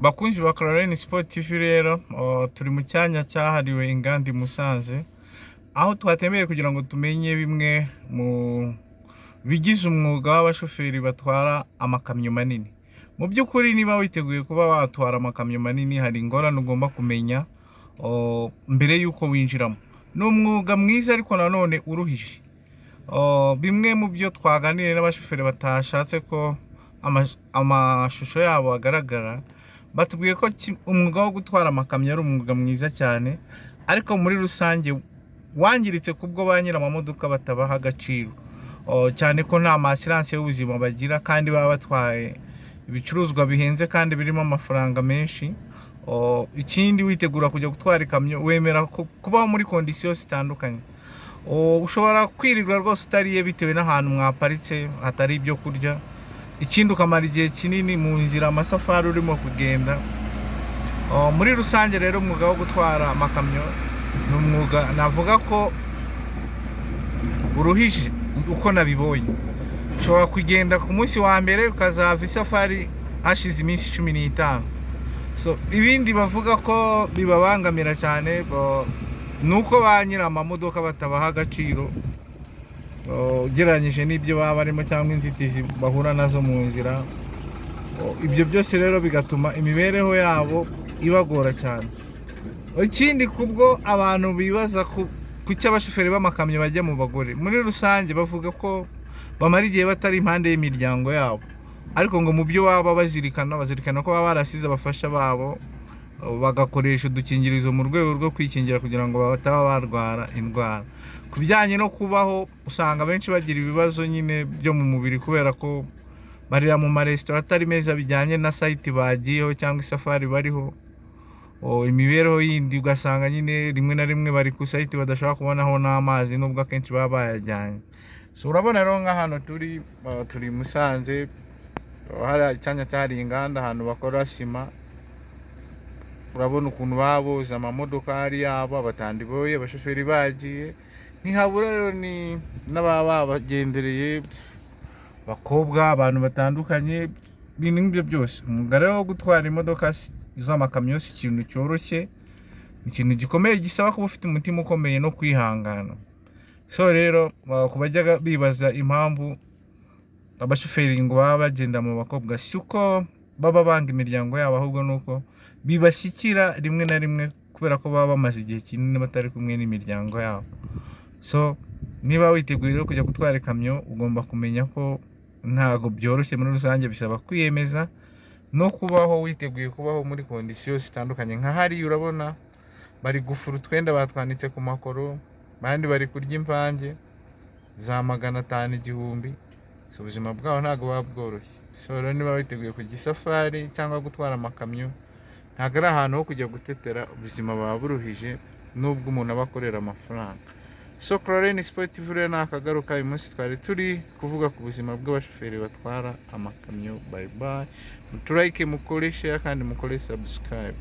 Bakunzi ba Clarine Sport TV rero turi mu cyanya cyahariwe inganda Musanze, aho twatemeye kugira ngo tumenye bimwe mu bigize umwuga w'abashoferi batwara amakamyo manini. Mu by'ukuri niba witeguye kuba watwara amakamyo manini, hari ingorane ugomba kumenya mbere y'uko winjiramo. Ni umwuga mwiza ariko nanone uruhije. Bimwe mu byo twaganiriye n'abashoferi batashatse ko amashusho yabo agaragara, batubwiye ko umwuga wo gutwara amakamyo ari umwuga mwiza cyane, ariko muri rusange wangiritse kubwo ba nyir'amamodoka batabaha agaciro, cyane ko nta assurance y'ubuzima bagira kandi baba batwaye ibicuruzwa bihenze kandi birimo amafaranga menshi. Ikindi witegura kujya gutwara ikamyo, wemera kubaho muri condition zitandukanye. Ushobora kwirirwa rwose utariye bitewe n'ahantu mwaparitse hatari ibyo kurya. Ikindi ukamara igihe kinini mu nzira, amasafari urimo kugenda. Muri rusange rero umwuga wo gutwara amakamyo ni umwuga navuga ko uruhije uko nabibonye. Ushobora kugenda ku munsi wa mbere ukazava isafari hashize iminsi 15. Ibindi bavuga ko bibabangamira cyane nuko ba nyir'amamodoka batabaha agaciro ugereranyije n'ibyo baba barimo cyangwa inzitizi bahura nazo mu nzira. Ibyo byose rero bigatuma imibereho yabo ibagora cyane. Ikindi kubwo abantu bibaza ku cy'abashoferi b'amakamyo bajya mu bagore, muri rusange bavuga ko bamara igihe batari impande y'imiryango yabo, ariko ngo mu byo baba bazirikana ko baba barasize abafasha babo, bagakoresha udukingirizo mu rwego rwo kwikingira kugira ngo bataba barwara indwara. Ku bijyanye no kubaho, usanga benshi bagira ibibazo nyine byo mu mubiri kubera ko barira mu maresitora atari meza bijyanye na site bagiyeho cyangwa isafari bariho. Imibereho yindi ugasanga nyine rimwe na rimwe bari ku site badashobora kubonaho n'amazi nubwo akenshi baba bayajyanye. Urabona rero nka hano turi Musanze, hari icyanya cyahariwe inganda, ahantu bakora sima. Urabona ukuntu baboza amamodoka hari yabo, abatandiboye, abashoferi bagiye. Ntihabura rero ni n'ababa bagendereye, bakobwa, abantu batandukanye, ibintu nk'ibyo byose. Umwuga rero wo gutwara imodoka z'amakamyo si ikintu cyoroshye, ni ikintu gikomeye gisaba kuba ufite umutima ukomeye no kwihangana. Rero ku bajya bibaza impamvu abashoferi ngo baba bagenda mu bakobwa, si uko baba banga imiryango yabo, ahubwo nuko bibashyikira rimwe na rimwe kubera ko baba bamaze igihe kinini batari kumwe n'imiryango yabo. Niba witeguye rero kujya gutwara ikamyo, ugomba kumenya ko ntago byoroshye. Muri rusange bisaba kwiyemeza no kubaho witeguye kubaho muri condition zitandukanye. Nka hari urabona bari gufura utwenda batwanditse ku makoro, bandi bari kurya impange za 500, 1000. Ubuzima bwabo ntago buba bworoshye. Rero niba witeguye kujya isafari cyangwa gutwara amakamyo, ntago ari ahantu ho kujya gutetera, ubuzima baba buruhije nubwo umuntu aba akorera amafaranga. Clarine Sport TV rero nakagaruka. Uyu munsi twari turi kuvuga ku buzima bw'abashoferi batwara amakamyo. Bye bye. Muturike, mukore share kandi mukore subscribe.